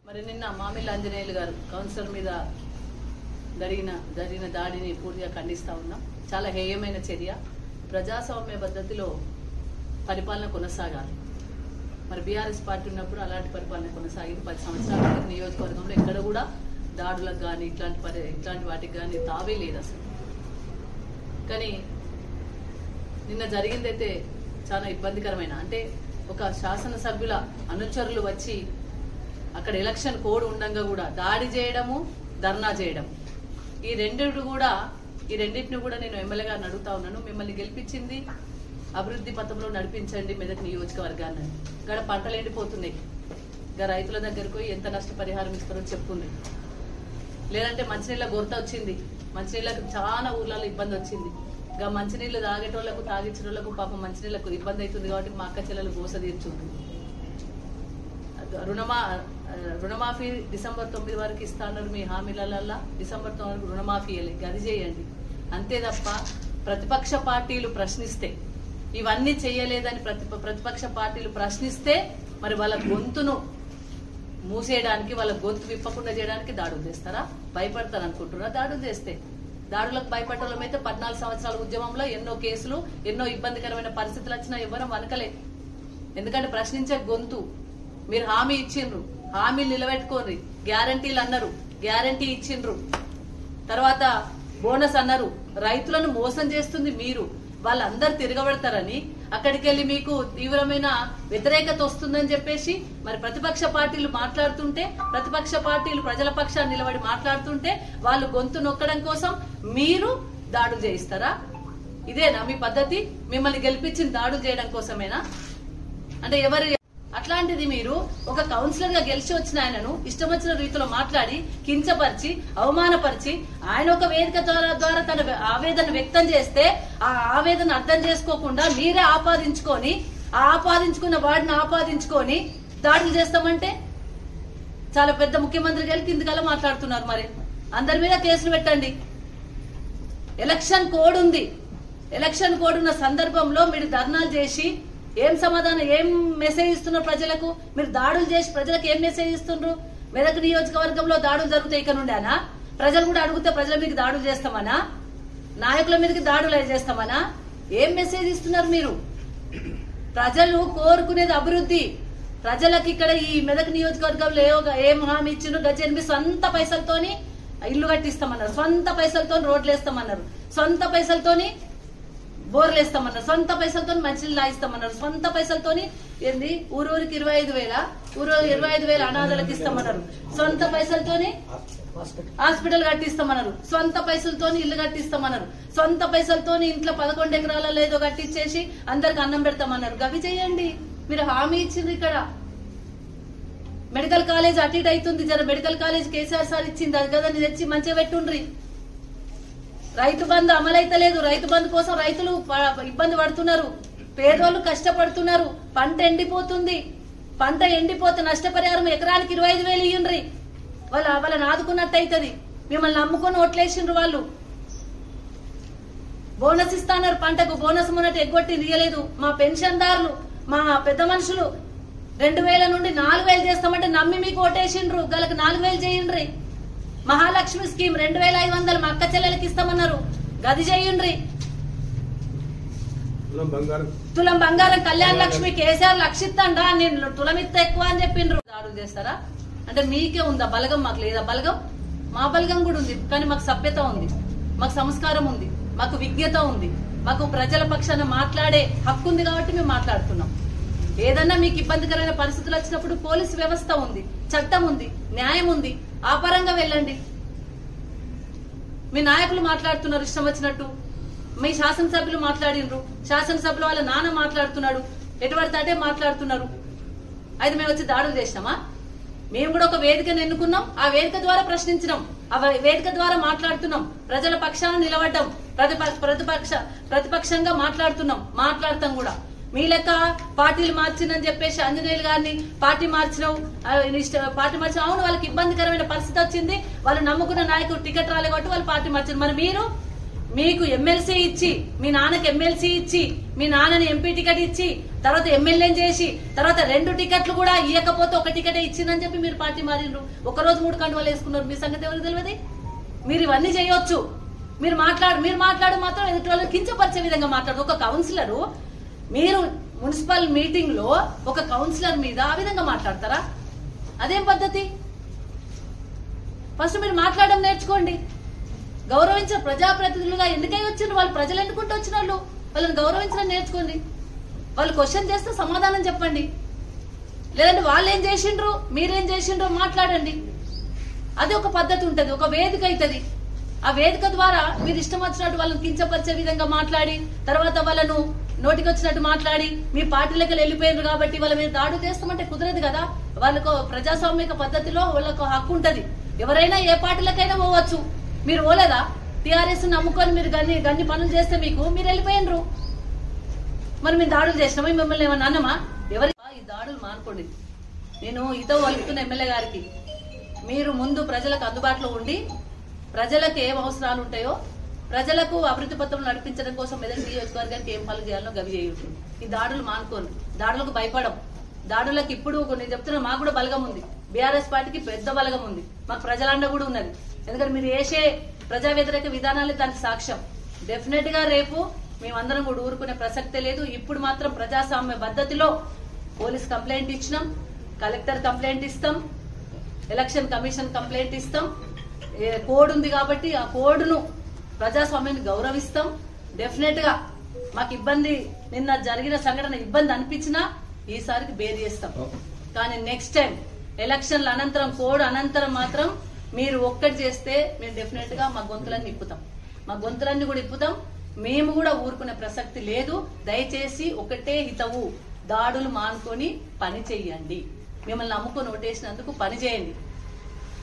మరి నిన్న మామిళ్ళ ఆంజనేయులు గారు కౌన్సిలర్ మీద జరిగిన దాడిని పూర్తిగా ఖండిస్తా ఉన్నాం. చాలా హేయమైన చర్య. ప్రజాస్వామ్య పద్ధతిలో పరిపాలన కొనసాగాలి. మరి బీఆర్ఎస్ పార్టీ ఉన్నప్పుడు అలాంటి పరిపాలన కొనసాగింది. 10 సంవత్సరాల నియోజకవర్గంలో ఎక్కడ కూడా దాడులకు కానీ ఇట్లాంటి వాటికి కానీ తావే లేదు అసలు. కానీ నిన్న జరిగిందైతే చాలా ఇబ్బందికరమైన, అంటే ఒక శాసనసభ్యుల అనుచరులు వచ్చి అక్కడ ఎలక్షన్ కోడ్ ఉండగా కూడా దాడి చేయడము, ధర్నా చేయడం, ఈ రెండింటిని కూడా నేను ఎమ్మెల్యే గారిని అడుగుతా ఉన్నాను. మిమ్మల్ని గెలిపించింది అభివృద్ధి పథంలో నడిపించండి మెదక్ నియోజకవర్గాన్ని. ఇక్కడ పంటలు ఎండిపోతున్నాయి, ఇంకా రైతుల దగ్గరకు పోయి ఎంత నష్టపరిహారం ఇస్తారో చెప్పుంది. లేదంటే మంచినీళ్ళ గొరత వచ్చింది, మంచినీళ్ళకు చాలా ఊర్లలో ఇబ్బంది వచ్చింది. ఇంకా మంచినీళ్ళు తాగేటోళ్లకు తాగించేటోళ్లకు పాపం మంచినీళ్ళకు ఇబ్బంది అవుతుంది కాబట్టి మా అక్క చెల్లెలు గోస తీర్చుంటుంది. రుణమాఫీ డిసెంబర్ 9 వరకు ఇస్తాన్నారు మీ హామీలల్లా. డిసెంబర్ 9 వరకు రుణమాఫీ అది చేయండి అంతే తప్ప ప్రతిపక్ష పార్టీలు ప్రశ్నిస్తే, ఇవన్నీ చేయలేదని ప్రతిపక్ష పార్టీలు ప్రశ్నిస్తే మరి వాళ్ళ గొంతును మూసేయడానికి, వాళ్ళ గొంతు విప్పకుండా చేయడానికి దాడులు చేస్తారా? భయపడతారు అనుకుంటున్నారా? దాడులు చేస్తే దాడులకు భయపడటమైతే 14 సంవత్సరాల ఉద్యమంలో ఎన్నో కేసులు, ఎన్నో ఇబ్బందికరమైన పరిస్థితులు వచ్చినా ఎవ్వరం వనకలే. ఎందుకంటే ప్రశ్నించే గొంతు. మీరు హామీ ఇచ్చిండ్రు, హామీలు నిలబెట్టుకోండి. గ్యారంటీలు అన్నారు, గ్యారంటీ ఇచ్చిండ్రు. తర్వాత బోనస్ అన్నారు. రైతులను మోసం చేస్తుంది మీరు. వాళ్ళందరూ తిరగబడతారని అక్కడికి వెళ్ళి మీకు తీవ్రమైన వ్యతిరేకత వస్తుందని చెప్పేసి మరి ప్రతిపక్ష పార్టీలు మాట్లాడుతుంటే, ప్రతిపక్ష పార్టీలు ప్రజల పక్షాన్ని నిలబడి మాట్లాడుతుంటే వాళ్ళు గొంతు నొక్కడం కోసం మీరు దాడులు చేయిస్తారా? ఇదేనా మీ పద్ధతి? మిమ్మల్ని గెలిపించిన దాడులు చేయడం కోసమేనా? అంటే ఎవరు? అట్లాంటిది మీరు ఒక కౌన్సిలర్ గా గెలిచి వచ్చిన ఆయనను ఇష్టం వచ్చిన రీతిలో మాట్లాడి కించపరిచి అవమానపరిచి ఆయన ఒక వేదిక ద్వారా తన ఆవేదన వ్యక్తం చేస్తే ఆ ఆవేదన అర్థం చేసుకోకుండా మీరే ఆపాదించుకున్న వాడిని ఆపాదించుకొని దాడులు చేస్తామంటే చాలా పెద్ద ముఖ్యమంత్రి గారు కిందికల్లా మాట్లాడుతున్నారు. మరి అందరి మీద కేసులు పెట్టండి. ఎలక్షన్ కోడ్ ఉంది. ఎలక్షన్ కోడ్ ఉన్న సందర్భంలో మీరు ధర్నాలు చేసి ఏం సమాధానం, ఏం మెసేజ్ ఇస్తున్నారు ప్రజలకు? మీరు దాడులు చేసి ప్రజలకు ఏం మెసేజ్ ఇస్తున్నారు? మెదక్ నియోజకవర్గంలో దాడులు జరుగుతాయి ఇక నుండేనా? ప్రజలు కూడా అడిగితే ప్రజల మీదకి దాడులు చేస్తామనా? నాయకుల మీదకి దాడులు చేస్తామనా? ఏం మెసేజ్ ఇస్తున్నారు మీరు? ప్రజలు కోరుకునేది అభివృద్ధి. ప్రజలకు ఇక్కడ ఈ మెదక్ నియోజకవర్గంలో ఏం హామీ ఇచ్చిండ్రు? గజెనిమిది సొంత పైసలతోని ఇల్లు కట్టిస్తామన్నారు, సొంత పైసలతో రోడ్లు వేస్తామన్నారు, సొంత పైసలతోని బోర్లు వేస్తామన్నారు, సొంత పైసలతో మంచినీళ్ళు లాగిస్తామన్నారు, సొంత పైసలతోని ఏంది ఊరూరికి 25,000 అనాథలకు ఇస్తామన్నారు, సొంత పైసలతోని హాస్పిటల్ కట్టిస్తామన్నారు, సొంత పైసలతోని ఇల్లు కట్టిస్తామన్నారు, సొంత పైసలతోని ఇంట్లో 11 ఎకరాలలో ఏదో కట్టించేసి అందరికి అన్నం పెడతామన్నారు. గవి చేయండి. మీరు హామీ ఇచ్చిండ్రు. ఇక్కడ మెడికల్ కాలేజ్ అటు ఇటు అవుతుంది. జర మెడికల్ కాలేజ్ కేసీఆర్ సార్ ఇచ్చింది, అది కదా తెచ్చి మంచిగా పెట్టుండ్రి. రైతు బంధు అమలైతలేదు. రైతు బంధు కోసం రైతులు ఇబ్బంది పడుతున్నారు, పేదోళ్ళు కష్టపడుతున్నారు. పంట ఎండిపోతుంది. పంట ఎండిపోతే నష్టపరిహారం ఎకరానికి 25,000 ఇయ్యండ్రి. వాళ్ళని ఆదుకున్నట్టు అవుతుంది. మిమ్మల్ని నమ్ముకొని ఓట్లేసిండ్రు వాళ్ళు. బోనస్ ఇస్తాన్నారు, పంటకు బోనస్ మొన్నటి ఎగ్గొట్టి ఇయ్యలేదు. మా పెన్షన్దారులు, మా పెద్ద మనుషులు 2,000 నుండి 4,000 చేస్తామంటే నమ్మి మీకు ఓటేసిండ్రు. గలకు 4,000 చేయండ్రి. మహాలక్ష్మి స్కీమ్ 2,500 మా అక్క చెల్లెలకి ఇస్తామన్నారు, గది చేయండ్రి. తులం బంగారం కళ్యాణ లక్ష్మి కేసీఆర్ లక్షిత్తండా, నేను తులమిత్త ఎక్కువ అని చెప్పిండ్రు. దాడులు చేస్తారా? అంటే మీకే ఉందా బలగం? మాకు లేదా బలగం? మా బలగం కూడా ఉంది, కానీ మాకు సభ్యత ఉంది, మాకు సంస్కారం ఉంది, మాకు విజ్ఞత ఉంది, మాకు ప్రజల పక్షాన మాట్లాడే హక్కు ఉంది కాబట్టి మేము మాట్లాడుతున్నాం. ఏదన్నా మీకు ఇబ్బందికరమైన పరిస్థితులు వచ్చినప్పుడు పోలీసు వ్యవస్థ ఉంది, చట్టం ఉంది, న్యాయం ఉంది. ఆ పరంగా వెళ్ళండి. మీ నాయకులు మాట్లాడుతున్నారు ఇష్టం వచ్చినట్టు, మీ శాసనసభ్యులు మాట్లాడినరు, శాసనసభ్యులు వాళ్ళ నాన్న మాట్లాడుతున్నాడు, ఎటువంటి అంటే మాట్లాడుతున్నారు. అయితే మేము వచ్చి దాడులు చేసినామా? మేము కూడా ఒక వేదికను ఎన్నుకున్నాం, ఆ వేదిక ద్వారా ప్రశ్నించినాం, ఆ వేదిక ద్వారా మాట్లాడుతున్నాం, ప్రజల పక్షాన నిలబడ్డాం, ప్రతిపక్షంగా మాట్లాడతాం కూడా. మీ లెక్క పార్టీలు మార్చిందని చెప్పేసి ఆంజనేయులు గారిని పార్టీ మార్చినావు. అవును, వాళ్ళకి ఇబ్బందికరమైన పరిస్థితి వచ్చింది, వాళ్ళు నమ్ముకున్న నాయకుడు టికెట్ రాలే కాబట్టి వాళ్ళు పార్టీ మార్చారు. మరి మీకు ఎమ్మెల్సీ ఇచ్చి మీ నాన్నకి ఎమ్మెల్సీ ఇచ్చి మీ నాన్నని ఎంపీ టికెట్ ఇచ్చి తర్వాత ఎమ్మెల్యేని చేసి తర్వాత 2 టికెట్లు కూడా ఇవ్వకపోతే 1 టికెటే ఇచ్చిందని చెప్పి మీరు పార్టీ మారిండ్రు. ఒకరోజు 3 కండువాలు వేసుకున్నారు. మీ సంగతి ఎవరికి తెలియదు. మీరు ఇవన్నీ చేయొచ్చు. మీరు మాట్లాడు మాత్రం ఎదుటి వాళ్ళని కించపరిచే విధంగా మాట్లాడు. ఒక కౌన్సిలరు మీరు మున్సిపల్ మీటింగ్ లో ఒక కౌన్సిలర్ మీద ఆ విధంగా మాట్లాడతారా? అదేం పద్ధతి? ఫస్ట్ మీరు మాట్లాడడం నేర్చుకోండి. గౌరవించిన ప్రజాప్రతినిధులుగా ఎందుకై వచ్చిండ్రు? వాళ్ళు ప్రజలు ఎన్నుకుంటూ వచ్చిన వాళ్ళని గౌరవించడం నేర్చుకోండి. వాళ్ళు క్వశ్చన్ చేస్తే సమాధానం చెప్పండి. లేదంటే వాళ్ళు ఏం చేసిండ్రు మీరేం చేసిండ్రు మాట్లాడండి. అది ఒక పద్ధతి ఉంటది, ఒక వేదిక అవుతుంది. ఆ వేదిక ద్వారా మీరు ఇష్టం వచ్చినట్టు వాళ్ళని కించపరిచే విధంగా మాట్లాడి తర్వాత వాళ్ళను నోటికి వచ్చినట్టు మాట్లాడి మీ పార్టీలకు వెళ్ళిపోయినారు కాబట్టి వాళ్ళ మీద దాడులు చేస్తామంటే కుదరదు కదా. వాళ్ళకు ప్రజాస్వామిక పద్ధతిలో వాళ్ళకు హక్కు ఉంటది. ఎవరైనా ఏ పార్టీలకైనా పోవచ్చు. మీరు పోలేదా? టీఆర్ఎస్ నమ్ముకొని మీరు గన్ని పనులు చేస్తే మీరు వెళ్ళిపోయినరు. మరి మేము దాడులు చేసినామా? మిమ్మల్ని ఏమన్నా అన్నమా? ఎవరి ఈ దాడులు మానుకోండి. నేను ఇతో వలుపుతున్న ఎమ్మెల్యే గారికి, మీరు ముందు ప్రజలకు అందుబాటులో ఉండి ప్రజలకు ఏం అవసరాలు ఉంటాయో ప్రజలకు అభివృద్ధి పత్రం నడిపించడం కోసం మెదక్ నియోజకవర్గానికి ఏం పనులు చేయాలో గవి చేయొచ్చు. ఈ దాడులు మానుకోండి. దాడులకు భయపడం. దాడులకు ఇప్పుడు నేను చెప్తున్నా, మాకు కూడా బలగం ఉంది. బీఆర్ఎస్ పార్టీకి పెద్ద బలగం ఉంది. మాకు ప్రజలండ కూడా ఉన్నది. ఎందుకంటే మీరు వేసే ప్రజా వ్యతిరేక విధానాలే దానికి సాక్ష్యం. డెఫినెట్ గా రేపు మేమందరం కూడా ఊరుకునే ప్రసక్తే లేదు. ఇప్పుడు మాత్రం ప్రజాస్వామ్య పద్ధతిలో పోలీస్ కంప్లైంట్ ఇచ్చినాం, కలెక్టర్ కంప్లైంట్ ఇస్తాం, ఎలక్షన్ కమిషన్ కంప్లైంట్ ఇస్తాం. కోడ్ ఉంది కాబట్టి ఆ కోడ్ను ప్రజాస్వామ్యాన్ని గౌరవిస్తాం. డెఫినెట్ గా మాకు ఇబ్బంది, నిన్న జరిగిన సంఘటన ఇబ్బంది అనిపించినా ఈసారికి బేర్ చేస్తాం. కానీ నెక్స్ట్ టైం ఎలక్షన్ల అనంతరం కోడ్ అనంతరం మాత్రం మీరు ఒక్కటి చేస్తే మేము డెఫినెట్ గా మా గొంతులన్నీ ఇప్పుతాం. మా గొంతులన్నీ కూడా ఇప్పుతాం. మేము కూడా ఊరుకునే ప్రసక్తి లేదు. దయచేసి ఒకటే హితవు, దాడులు మానుకొని పని చెయ్యండి. మిమ్మల్ని నమ్ముకొని ఓటేసినందుకు పని చేయండి.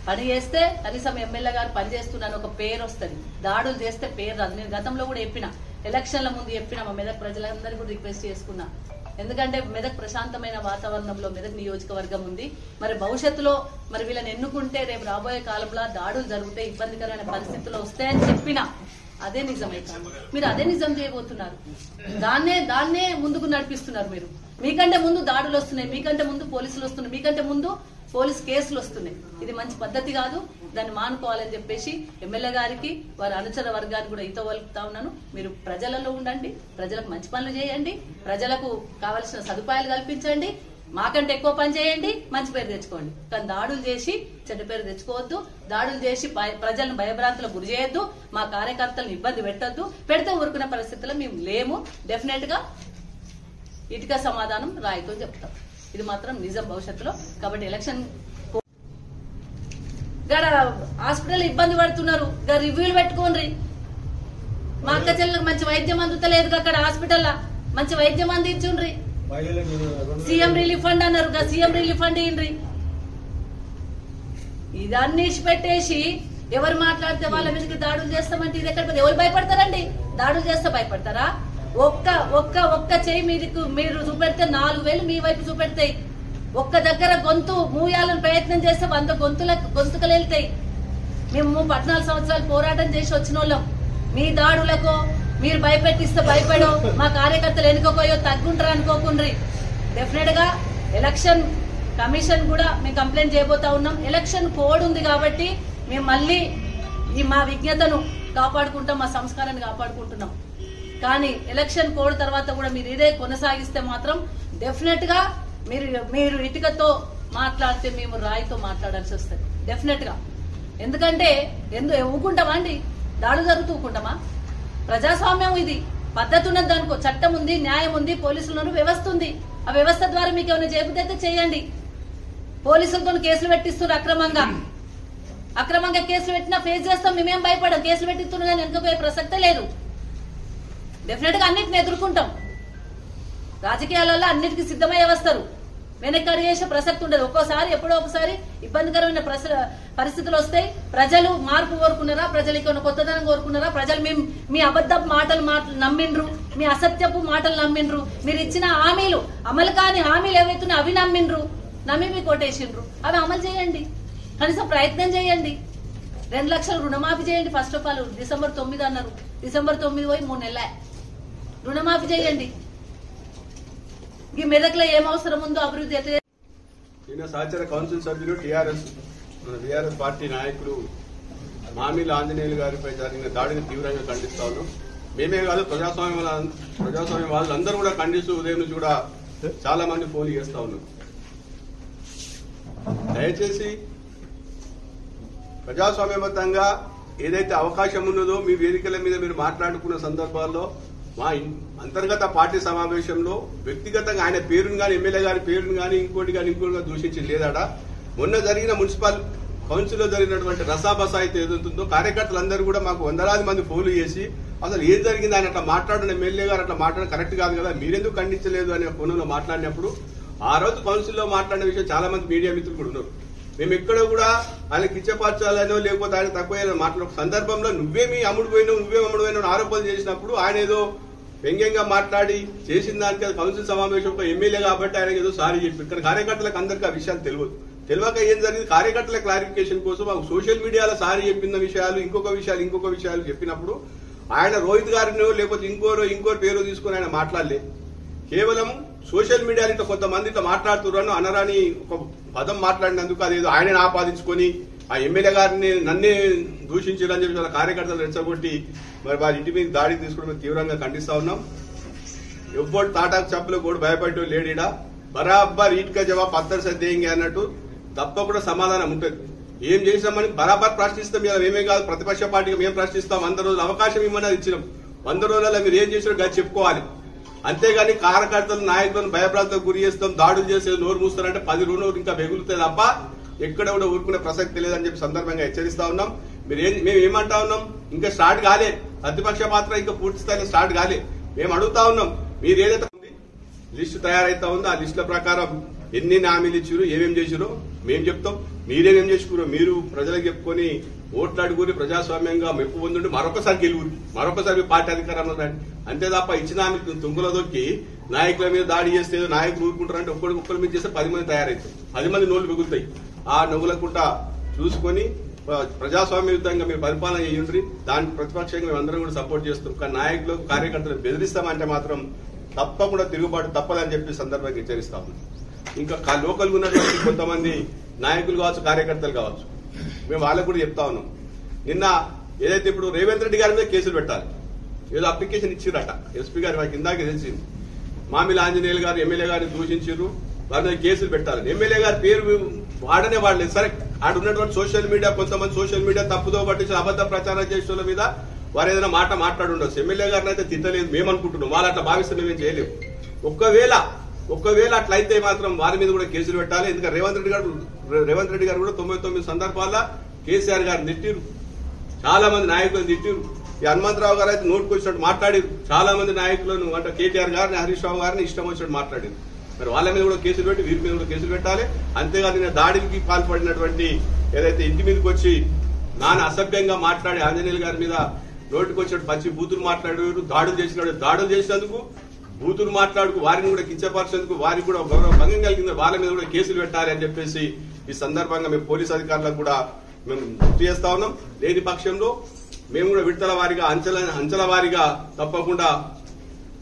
పని చేస్తే కనీసం ఎమ్మెల్యే గారు పని చేస్తున్నాను ఒక పేరు వస్తుంది. దాడులు చేస్తే పేరు రాదు. నేను గతంలో కూడా చెప్పిన, ఎలక్షన్ల ముందు చెప్పిన, మా మెదక్ ప్రజలందరినీ కూడా రిక్వెస్ట్ చేసుకున్నా. ఎందుకంటే మెదక్ ప్రశాంతమైన వాతావరణంలో మెదక్ నియోజకవర్గం ఉంది. మరి భవిష్యత్తులో మరి వీళ్ళని ఎన్నుకుంటే రేపు రాబోయే కాలంలో దాడులు జరిగితే ఇబ్బందికరమైన పరిస్థితులు వస్తాయని చెప్పిన అదే నిజమైతే మీరు అదే నిజం చేయబోతున్నారు. దాన్నే ముందుకు నడిపిస్తున్నారు. మీరు మీకంటే ముందు దాడులు వస్తున్నాయి, మీకంటే ముందు పోలీసులు వస్తున్నాయి, మీకంటే ముందు పోలీస్ కేసులు వస్తున్నాయి. ఇది మంచి పద్ధతి కాదు. దాన్ని మానుకోవాలని చెప్పేసి ఎమ్మెల్యే గారికి వారి అనుచర వర్గానికి కూడా ఇతో వలుపుతా ఉన్నాను. మీరు ప్రజలలో ఉండండి, ప్రజలకు మంచి పనులు చేయండి, ప్రజలకు కావలసిన సదుపాయాలు కల్పించండి, మాకంటే ఎక్కువ పని చేయండి, మంచి పేరు తెచ్చుకోండి. కానీ దాడులు చేసి చెడ్డ పేరు తెచ్చుకోవద్దు. దాడులు చేసి ప్రజలను భయభ్రాంతులకు గురి చేయొద్దు. మా కార్యకర్తలను ఇబ్బంది పెట్టద్దు. పెడితే ఊరుకునే పరిస్థితుల్లో మేము లేము. డెఫినెట్ గా ఇటుక సమాధానం రాయితో చెప్తాం. ఇది మాత్రం నిజం భవిష్యత్తులో. కాబట్టి ఎలక్షన్ హాస్పిటల్ ఇబ్బంది పడుతున్నారు, రివ్యూలు పెట్టుకోండి. మా అక్క చెల్లెలకు మంచి వైద్యం అందుతలేదు. అక్కడ హాస్పిటల్ మంచి వైద్యం అందించుండ్రి. సీఎం రిలీఫ్ ఫండ్ అన్నారు, సీఎం రిలీఫ్ ఫండ్ ఇయ్యండి. ఇదన్నీ పెట్టేసి ఎవరు మాట్లాడితే వాళ్ళ మీదకి దాడులు చేస్తామంటే ఇది ఎక్కడ? ఎవరు భయపడతారండి? దాడులు చేస్తే భయపడతారా? ఒక్క చెయ్యి మీరు చూపెడితే 4,000 మీ వైపు చూపెడతాయి. ఒక్క దగ్గర గొంతు మూయాలని ప్రయత్నం చేస్తే 100 గొంతుకలు వెళ్తాయి. మేము 14 సంవత్సరాలు పోరాటం చేసి వచ్చిన వాళ్ళం. మీ దాడులకు మీరు భయపెట్టిస్తే భయపడో, మా కార్యకర్తలు ఎన్నుకోపోయో తగ్గుంటారు అనుకోకుండ్రి. డెఫినెట్ గా ఎలక్షన్ కమిషన్ కూడా మేము కంప్లైంట్ చేయబోతా ఉన్నాం. ఎలక్షన్ కోడ్ ఉంది కాబట్టి మేము మళ్ళీ మా విజ్ఞతను కాపాడుకుంటాం, మా సంస్కారాన్ని కాపాడుకుంటున్నాం. కానీ ఎలక్షన్ కోడ్ తర్వాత కూడా మీరు ఇదే కొనసాగిస్తే మాత్రం డెఫినెట్ గా మీరు ఇటుకతో మాట్లాడితే మేము రాయితో మాట్లాడాల్సి వస్తుంది డెఫినెట్ గా. ఎందుకంటే ఊకుంటామా అండి? దాడులు జరుగుతూ ఊకుంటామా? ప్రజాస్వామ్యం ఇది, పద్ధతి ఉన్నది. దానికో చట్టం ఉంది, న్యాయం ఉంది, పోలీసులు వ్యవస్థ ఉంది. ఆ వ్యవస్థ ద్వారా మీకు ఏమైనా చేయబుద్ధి చేయండి. పోలీసులతో కేసులు పెట్టిస్తున్నారు అక్రమంగా కేసులు పెట్టినా ఫేస్ చేస్తాం. మేమేం భయపడం. కేసులు పెట్టిస్తున్నా కానీ వెనుకపోయే ప్రసక్తే లేదు. డెఫినెట్ గా అన్నిటిని ఎదుర్కొంటాం. రాజకీయాలలో అన్నిటికీ సిద్ధమయ్యే వస్తారు. వెనక్కి అడిగేసే ప్రసక్తి ఉండదు. ఒక్కోసారి ఎప్పుడో ఒకసారి ఇబ్బందికరమైన పరిస్థితులు వస్తాయి. ప్రజలు మార్పు కోరుకున్నారా? ప్రజలు ఇక్కడ కొత్తదనం కోరుకున్నారా? ప్రజలు మీ అబద్ధపు మాటలు నమ్మిండ్రు, మీ అసత్యపు మాటలు నమ్మిండ్రు, మీరు ఇచ్చిన హామీలు అమలు కాని హామీలు ఏవైతున్నాయో అవి నమ్మి మీకు ఓటేసిండ్రు. అవి అమలు చేయండి, కనీసం ప్రయత్నం చేయండి. 2 లక్షలు రుణమాఫీ చేయండి. ఫస్ట్ ఆఫ్ ఆల్ డిసెంబర్ 9 అన్నారు, డిసెంబర్ 9 పోయి 3 నెలలే. రుణమాఫీ చేయండి. ఈ మెదక్లో ఏం అవసరం ఉందో అభివృద్ధి అయితే. నిన్న సహచర కౌన్సిల్ సభ్యులు టీఆర్ఎస్ పార్టీ నాయకులు మామిళ్ళ ఆంజనేయులు గారిపై జరిగిన దాడిని తీవ్రంగా ఖండిస్తా ఉన్నాం. మేమే కాదు, ప్రజాస్వామ్య వాళ్ళందరూ కూడా ఖండిస్తూ ఉదయం నుంచి కూడా చాలా మంది ఫోన్ చేస్తా ఉన్నారు. దయచేసి ప్రజాస్వామ్యబద్ధంగా ఏదైతే అవకాశం ఉన్నదో మీ వేదికల మీద మీరు మాట్లాడుకున్న సందర్భాల్లో మా అంతర్గత పార్టీ సమావేశంలో వ్యక్తిగతంగా ఆయన పేరును కానీ ఎమ్మెల్యే గారి పేరును కానీ ఇంకోటి దూషించి లేదాడా. మొన్న జరిగిన మున్సిపల్ కౌన్సిల్లో జరిగినటువంటి రసాబసా అయితే ఏదవుతుందో కార్యకర్తలందరూ కూడా మాకు వందలాది మంది ఫోన్లు చేసి అసలు ఏం జరిగింది ఆయన అట్లా మాట్లాడిన ఎమ్మెల్యే గారు అట్లా మాట్లాడడం కరెక్ట్ కాదు కదా, మీరెందుకు ఖండించలేదు అనే ఫోన్లో మాట్లాడినప్పుడు ఆ రోజు కౌన్సిల్లో మాట్లాడిన విషయం చాలా మంది మీడియా మిత్రులు కూడా ఉన్నారు. మేము ఎక్కడ కూడా ఆయన కిచ్చపరచాలనో లేకపోతే ఆయన తక్కువ మాట్లాడే సందర్భంలో నువ్వేమీ అమ్ముడు పోయినావు ఆరోపణలు చేసినప్పుడు ఆయన ఏదో వ్యంగ్యంగా మాట్లాడి చేసిన దానికి కౌన్సిల్ సమావేశంలో ఎమ్మెల్యే కాబట్టి ఆయన ఏదో సారీ చెప్పి ఇక్కడ కార్యకర్తలకు అందరికీ ఆ విషయాలు తెలియక ఏం జరిగింది కార్యకర్తల క్లారిఫికేషన్ కోసం మాకు సోషల్ మీడియాలో సారీ చెప్పిన విషయాలు ఇంకొక విషయాలు చెప్పినప్పుడు ఆయన రోహిత్ గారినో లేకపోతే ఇంకోరు పేరు తీసుకుని ఆయన మాట్లాడలే. కేవలం సోషల్ మీడియాలో ఇట్లా కొంతమంది ఇట్లా మాట్లాడుతున్నారని అనరాని ఒక పదం మాట్లాడినందుకు అదేదో ఆయన ఆపాదించుకొని ఆ ఎమ్మెల్యే గారిని నన్నే దూషించారని చెప్పి వాళ్ళ కార్యకర్తలు రెచ్చగొట్టి మరి వారి ఇంటి మీద దాడి తీసుకోవడం తీవ్రంగా ఖండిస్తా ఉన్నాం. ఎవ్వరు తాటాకు చెప్పులు కూడా భయపడ్డ లేడీడా బరాబర్ ఈట్కా జవాబు పత్తర్ సర్దేంగి అన్నట్టు తప్పకుండా సమాధానం ఉంటుంది. ఏం చేసినామని బరాబర్ ప్రశ్నిస్తాం. ఇలా మేమే కాదు, ప్రతిపక్ష పార్టీకి మేము ప్రశ్నిస్తాం. 100 రోజులు అవకాశం ఇవ్వమని ఇచ్చినాం. 100 రోజులలో మీరు ఏం చేసినా గది చెప్పుకోవాలి. అంతేగాని కార్యకర్తలు నాయకులను భయభ్రాంతకు గురి చేస్తాం, దాడులు చేసేది నోరు మూస్తారంటే 10 రోజులు ఇంకా వెగులుతాయి తప్ప ఎక్కడ కూడా ఊరుకునే ప్రసక్తి లేదని చెప్పి సందర్భంగా హెచ్చరిస్తా ఉన్నాం. మేము ఏమంటా ఉన్నాం, ఇంకా స్టార్ట్ కాలే, ప్రతిపక్ష పాత్ర ఇంకా పూర్తి స్థాయిలో స్టార్ట్ కాలే. మేము అడుగుతా ఉన్నాం, మీరు ఏదైతే లిస్టు తయారైతా ఉందో ఆ లిస్టుల ప్రకారం ఎన్ని హామీలు ఇచ్చారు, ఏమేమి చేసిరో మేము చెప్తాం. మీరేమేం చేసుకున్నారో మీరు ప్రజలకు చెప్పుకొని ఓట్లాడుకుని ప్రజాస్వామ్యంగా మెప్పు పొందుండి మరొకసారి గెలువురు, మరొకసారి పార్టీ అధికారంలో రండి. అంతే తప్ప ఇచ్చిన హామీలు తుంగులో దొక్కి నాయకుల మీద దాడి చేస్తే నాయకులు ఊరుకుంటారంటే ఒక్కరి మీద చేస్తే 10 మంది తయారవుతారు, 10 మంది నోళ్లు మిగులుతాయి. ఆ నవ్వులకుంటా చూసుకొని ప్రజాస్వామ్యయుతంగా మీరు పరిపాలన చేయండి. దానికి ప్రతిపక్షంగా మేము అందరం కూడా సపోర్ట్ చేస్తాం. కానీ నాయకులు కార్యకర్తలు బెదిరిస్తామంటే మాత్రం తప్పకుండా తిరుగుబాటు తప్పదని చెప్పి సందర్భంగా హెచ్చరిస్తా ఉన్నాం. ఇంకా లోకల్ ఉన్నటువంటి కొంతమంది నాయకులు కావచ్చు, కార్యకర్తలు కావచ్చు, మేము వాళ్ళకు కూడా చెప్తా ఉన్నాం. నిన్న ఏదైతే ఇప్పుడు రేవంత్ రెడ్డి గారి మీద కేసులు పెట్టాలి, ఏదో అప్లికేషన్ ఇచ్చిరట ఎస్పీ గారు, మాకు ఇందాక తెలిసింది. మామిళ్ళ ఆంజనేయులు గారు ఎమ్మెల్యే గారిని దూషించారు, వాళ్ళ మీద కేసులు పెట్టాలి. ఎమ్మెల్యే గారి పేరు వాడనే వాడలేదు. సరే, ఆడ ఉన్నటువంటి సోషల్ మీడియా కొంతమంది సోషల్ మీడియా తప్పుదో పట్టించి అబద్ధ ప్రచారం చేసిన మీద వారు ఏదైనా మాట మాట్లాడుండొచ్చు. ఎమ్మెల్యే గారిని అయితే తిట్టలేదు మేము అనుకుంటున్నాం, వాళ్ళు అట్లా భావిస్తే మేమేం చేయలేము. ఒక్కవేళ అట్లయితే మాత్రం వారి మీద కూడా కేసులు పెట్టాలి. ఎందుకంటే రేవంత్ రెడ్డి గారు కూడా 99 సందర్భాల్లో కేసీఆర్ గారిని తిట్టిరు, చాలా మంది నాయకులను తిట్టిరు. ఈ హనుమంతరావు గారు అయితే నోటుకు వచ్చినట్టు మాట్లాడారు, చాలా మంది నాయకులను అంటే కేటీఆర్ గారిని హరీష్ రావు గారిని ఇష్టం వచ్చినట్టు మాట్లాడారు. మరి వాళ్ళ మీద కూడా కేసులు పెట్టి వీరి మీద కూడా కేసులు పెట్టాలి. అంతేగాని నిన్న దాడికి పాల్పడినటువంటి ఏదైతే ఇంటి మీదకి వచ్చి నాన్న అసభ్యంగా మాట్లాడి ఆంజనేయులు గారి మీద నోటుకు వచ్చినట్టు పచ్చి బూతులు మాట్లాడారు, దాడులు చేసినందుకు బూతులు మాట్లాడుకు వారిని కూడా కించపరిచేందుకు వారికి కూడా గౌరవ భంగం కలిగింది, వాళ్ళ మీద కూడా కేసులు పెట్టాలి అని చెప్పేసి ఈ సందర్భంగా మేము పోలీసు అధికారులకు కూడా మేము గుర్తు చేస్తా ఉన్నాం. లేని పక్షంలో మేము కూడా విడతల వారీగా అంచెల వారీగా తప్పకుండా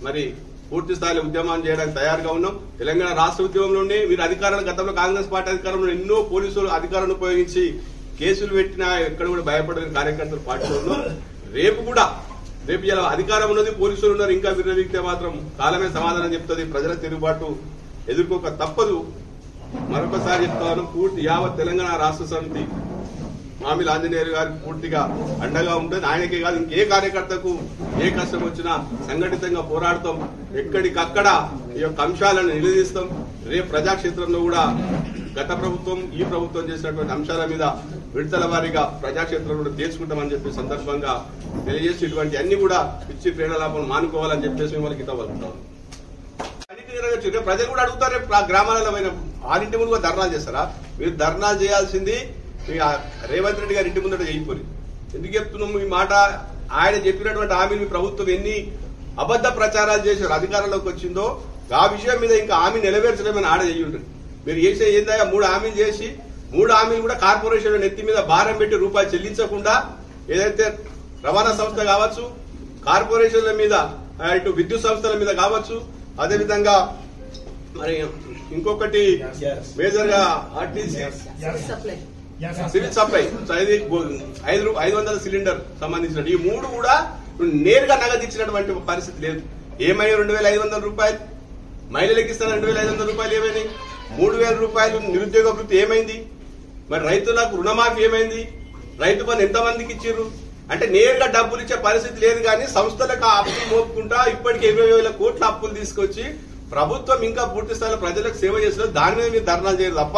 మరి పూర్తి స్థాయిలో ఉద్యమం చేయడానికి తయారుగా ఉన్నాం. తెలంగాణ రాష్ట్ర ఉద్యమంలోనే మీరు అధికారులు గతంలో కాంగ్రెస్ పార్టీ అధికారంలో ఎన్నో పోలీసులు అధికారులను ఉపయోగించి కేసులు పెట్టినా ఎక్కడ కూడా భయపడిన కార్యకర్తలు పార్టీలో ఉన్నాం. రేపు ఇలా అధికారం ఉన్నది, పోలీసులు ఉన్నారు, ఇంకా విరమిగితే మాత్రం కాలమే సమాధానం చెప్తుంది. ప్రజల తిరుగుబాటు ఎదుర్కోక తప్పదు. మరొకసారి చెప్తాను, పూర్తి యావత్ తెలంగాణ రాష్ట్ర సమితి మామిళ్ళ ఆంజనేయులు గారికి పూర్తిగా అండగా ఉంటుంది. ఆయనకే కాదు ఇంకే కార్యకర్తకు ఏ కష్టం వచ్చినా సంఘటితంగా పోరాడతాం. ఎక్కడికక్కడ ఈ యొక్క అంశాలను నిలదీస్తాం. రేపు ప్రజాక్షేత్రంలో కూడా గత ప్రభుత్వం ఈ ప్రభుత్వం చేసినటువంటి అంశాల మీద విడతల వారీగా ప్రజాక్షేత్రంలో తేల్చుకుంటామని చెప్పి సందర్భంగా తెలియజేసి ఇటువంటి అన్ని కూడా పిచ్చి ప్రేరణలాపం మానుకోవాలని చెప్పేసి మిమ్మల్ని గిట్టబడుతున్నాం. ప్రజలు కూడా అడుగుతారు, రేపు గ్రామాలలో పోయినప్పుడు ఆరింటి ముందు కూడా ధర్నాలు చేస్తారా? మీరు ధర్నాలు చేయాల్సింది రేవంత్ రెడ్డి గారి ఇంటి ముందట చేయకపోయి. ఎందుకు చెప్తున్నాము ఈ మాట? ఆయన చెప్పినటువంటి హామీలు మీ ప్రభుత్వం ఎన్ని అబద్ధ ప్రచారాలు చేశారు అధికారంలోకి వచ్చిందో ఆ విషయం మీద ఇంకా హామీ నెరవేర్చలేమని ఆడ చెయ్యి ఉంటుంది. మీరు చేసే ఏందా 3 హామీలు చేసి 3 హామీలు కూడా కార్పొరేషన్ల నెత్తి మీద భారం పెట్టి రూపాయి చెల్లించకుండా ఏదైతే రవాణా సంస్థ కావచ్చు, కార్పొరేషన్ల మీద, ఇటు విద్యుత్ సంస్థల మీద కావచ్చు, అదేవిధంగా మరి ఇంకొకటి మేజర్ గా ఆర్టీసీ సివిల్ సప్లై 500 సిలిండర్ సంబంధించిన ఈ 3 కూడా నేరుగా నగదు ఇచ్చినటువంటి పరిస్థితి లేదు. ఏమైనా 2500 రూపాయలు మహిళలకు ఇస్తున్న 2500 రూపాయలు ఏమైంది? 3000 రూపాయలు నిరుద్యోగ వృత్తి ఏమైంది? మరి రైతులకు రుణమాఫీ ఏమైంది? రైతు బంధు ఎంతమందికి ఇచ్చిర్రు? అంటే నేరుగా డబ్బులు ఇచ్చే పరిస్థితి లేదు. కానీ సంస్థలకు అప్పులు మోపుకుంటా ఇప్పటికే 20,000 కోట్ల అప్పులు తీసుకొచ్చి ప్రభుత్వం ఇంకా పూర్తి స్థాయిలో ప్రజలకు సేవ చేసిన దాని మీద మీరు ధర్నాలు చేయరు తప్ప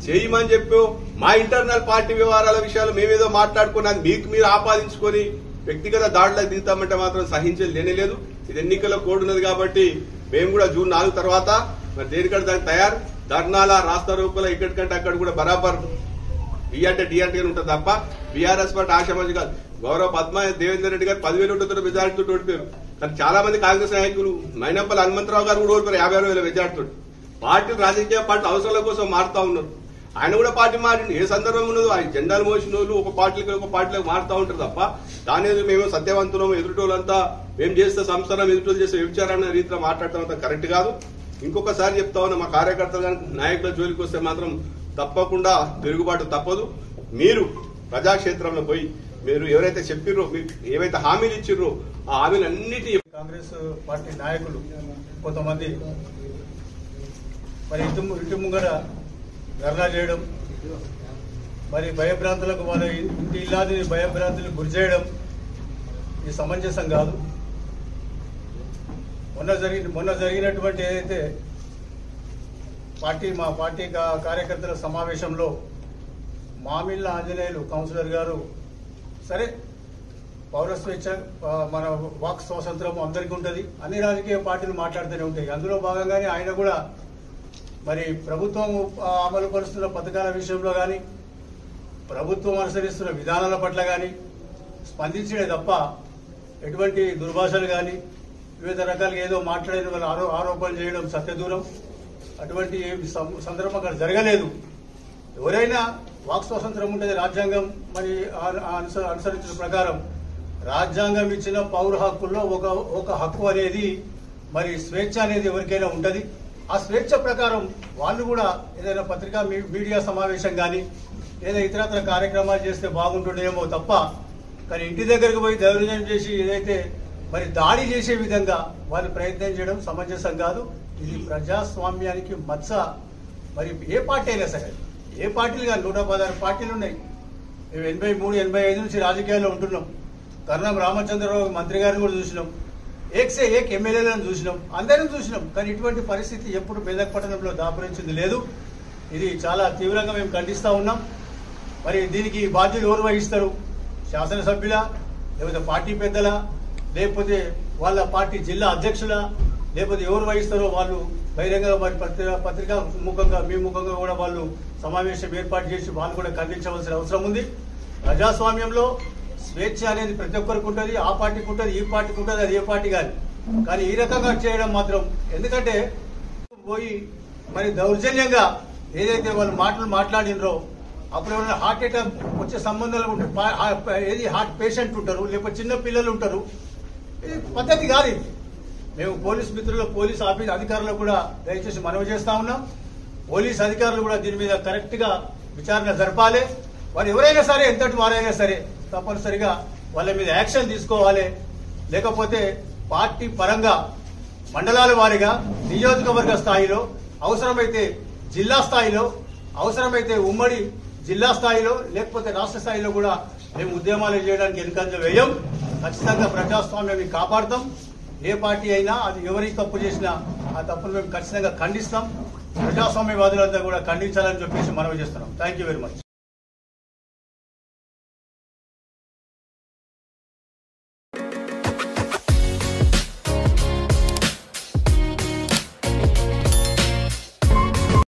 చేయమని చెప్పు మా ఇంటర్నల్ పార్టీ వ్యవహారాల విషయాలు మేమేదో మాట్లాడుకున్నాను మీకు మీరు ఆపాదించుకొని వ్యక్తిగత దాడులకు దిగుతామంటే మాత్రం సహించేది లేనేలేదు. ఇది ఎన్నికల కోడ్ ఉన్నది కాబట్టి మేము కూడా జూన్ 4 తర్వాత మరి దేనికంటే దానికి తయారు ధర్నాల రాస్తా రూపంలో ఇక్కడికంటే అక్కడ కూడా బరాబర్ డి అంటే ఉంటుంది తప్ప బీఆర్ఎస్ పార్టీ ఆశామాజీ కాదు. గౌరవ పద్మా దేవేందర్ రెడ్డి గారు 10,000 మెజార్టీతో ఓడిపోయారు. కానీ చాలా మంది కాంగ్రెస్ నాయకులు మైనంపల్లి హనుమంతరావు గారు కూడా ఓడిపోయారు 56,000 మెజార్టీతో. పార్టీలు రాజకీయ పార్టీ అవసరాల కోసం మారుతా ఉన్నారు. ఆయన కూడా పార్టీ మారింది. ఏ సందర్భం ఉన్నదో ఆయన జెండాలు మోసిన వాళ్ళు ఒక పార్టీలకు మారుతా ఉంటారు తప్ప దాని మేము సత్యవంతులం ఎదుటోళ్ళంతా మేము చేస్తే సంస్థలం ఎదుటోళ్ళు చేస్తే వ్యభిచారణ రీతిలో మాట్లాడటం కరెక్ట్ కాదు. ఇంకొకసారి చెప్తా ఉన్నా మా కార్యకర్తలు కానీ నాయకుల జోలికి వస్తే మాత్రం తప్పకుండా తిరుగుబాటు తప్పదు. మీరు ప్రజాక్షేత్రంలో పోయి మీరు ఎవరైతే చెప్పిర్రో మీకు ఏవైతే హామీలు ఇచ్చిర్రో ఆ హామీలన్నిటి కాంగ్రెస్ పార్టీ నాయకులు కొంతమంది మరి ఇంటి ముంగర ధర్నా చేయడం, మరి భయభ్రాంతులకు వాళ్ళ ఇంటి ఇల్లాదిని భయభ్రాంతులకు గురి చేయడం ఇది సమంజసం కాదు. మొన్న జరిగినటువంటి ఏదైతే మా పార్టీ కార్యకర్తల సమావేశంలో మామిళ్ళ ఆంజనేయులు కౌన్సిలర్ గారు సరే పౌర స్వేచ్ఛ మన వాక్ స్వాతంత్రం అందరికీ ఉంటుంది, అన్ని రాజకీయ పార్టీలు మాట్లాడుతూనే ఉంటాయి. అందులో భాగంగానే ఆయన కూడా మరి ప్రభుత్వం అమలు పరుస్తున్న పథకాల విషయంలో కానీ ప్రభుత్వం అనుసరిస్తున్న విధానాల పట్ల కానీ స్పందించడే తప్ప ఎటువంటి దుర్భాషలు కానీ వివిధ రకాలుగా ఏదో మాట్లాడిన వాళ్ళ ఆరోపణలు చేయడం సత్యదూరం. అటువంటి సందర్భం అక్కడ జరగలేదు. ఎవరైనా వాక్ స్వాతంత్రం ఉంటుంది, రాజ్యాంగం మరి అనుసరించిన ప్రకారం రాజ్యాంగం ఇచ్చిన పౌర హక్కుల్లో ఒక హక్కు అనేది మరి స్వేచ్ఛ అనేది ఎవరికైనా ఉంటుంది. ఆ స్వేచ్ఛ ప్రకారం వాళ్ళు కూడా ఏదైనా పత్రికా మీడియా సమావేశం కానీ లేదా ఇతరత్ర కార్యక్రమాలు చేస్తే బాగుంటుండేమో తప్ప కానీ ఇంటి దగ్గరకు పోయి దౌర్జన్యం చేసి ఏదైతే మరి దాడి చేసే విధంగా వాళ్ళు ప్రయత్నం చేయడం సమంజసం కాదు. ఇది ప్రజాస్వామ్యానికి మచ్చ. మరి ఏ పార్టీ అయినా సరే, ఏ పార్టీలు కానీ 116 పార్టీలు ఉన్నాయి. మేము 83-85 నుంచి రాజకీయాల్లో ఉంటున్నాం. కర్ణం రామచంద్రరావు మంత్రి గారిని కూడా చూసినాం, ఏక్సే ఏక్ ఎమ్మెల్యేలను చూసినాం, అందరం చూసినాం. కానీ ఇటువంటి పరిస్థితి ఎప్పుడు మెదక్ పట్టణంలో దాపురించింది లేదు. ఇది చాలా తీవ్రంగా మేము ఖండిస్తా ఉన్నాం. మరి దీనికి బాధ్యులు ఎవరు వహిస్తారు? శాసనసభ్యుల, లేకపోతే పార్టీ పెద్దల, లేకపోతే వాళ్ళ పార్టీ జిల్లా అధ్యక్షుల, లేకపోతే ఎవరు వహిస్తారో వాళ్ళు బహిరంగంగా మరి పత్రికా ముఖంగా మీ ముఖంగా కూడా వాళ్ళు సమావేశం ఏర్పాటు చేసి వాళ్ళు కూడా ఖండించవలసిన అవసరం ఉంది. ప్రజాస్వామ్యంలో స్వేచ్ఛ అనేది ప్రతి ఒక్కరికి ఉంటుంది. ఆ పార్టీకి ఉంటుంది, ఈ పార్టీకి ఉంటుంది, అది ఏ పార్టీ కానీ ఈ రకంగా చేయడం మాత్రం, ఎందుకంటే పోయి మరి దౌర్జన్యంగా ఏదైతే వాళ్ళు మాట్లాడినరో అప్పుడు ఎవరైనా హార్ట్ అటాక్ వచ్చే సంబంధాలు ఉంటాయి. ఏది హార్ట్ పేషెంట్ ఉంటారు, లేకపోతే చిన్న పిల్లలు ఉంటారు. ఇది పద్ధతి కాదు. ఇది మేము పోలీస్ మిత్రులు, పోలీస్ ఆఫీస్ అధికారులకు కూడా దయచేసి మనవి చేస్తా ఉన్నాం. పోలీస్ అధికారులు కూడా దీని మీద కరెక్ట్ గా విచారణ జరపాలి. వారు ఎవరైనా సరే, ఎంతటి వారైనా సరే తప్పనిసరిగా వాళ్ళ మీద యాక్షన్ తీసుకోవాలి. లేకపోతే పార్టీ పరంగా మండలాల వారీగా, నియోజకవర్గ స్థాయిలో, అవసరమైతే జిల్లా స్థాయిలో, అవసరమైతే ఉమ్మడి జిల్లా స్థాయిలో, లేకపోతే రాష్ట్ర స్థాయిలో కూడా మేము ఉద్యమాలు చేయడానికి వెనుకంజ వేయం. ఖచ్చితంగా ప్రజాస్వామ్యాన్ని కాపాడుతాం. ఏ పార్టీ అయినా అది ఎవరికి తప్పు చేసినా ఆ తప్పును మేము ఖచ్చితంగా ఖండిస్తాం. ప్రజాస్వామ్యవాదులంతా కూడా ఖండించాలని చెప్పేసి మనవి చేస్తున్నాం. Thank you very much.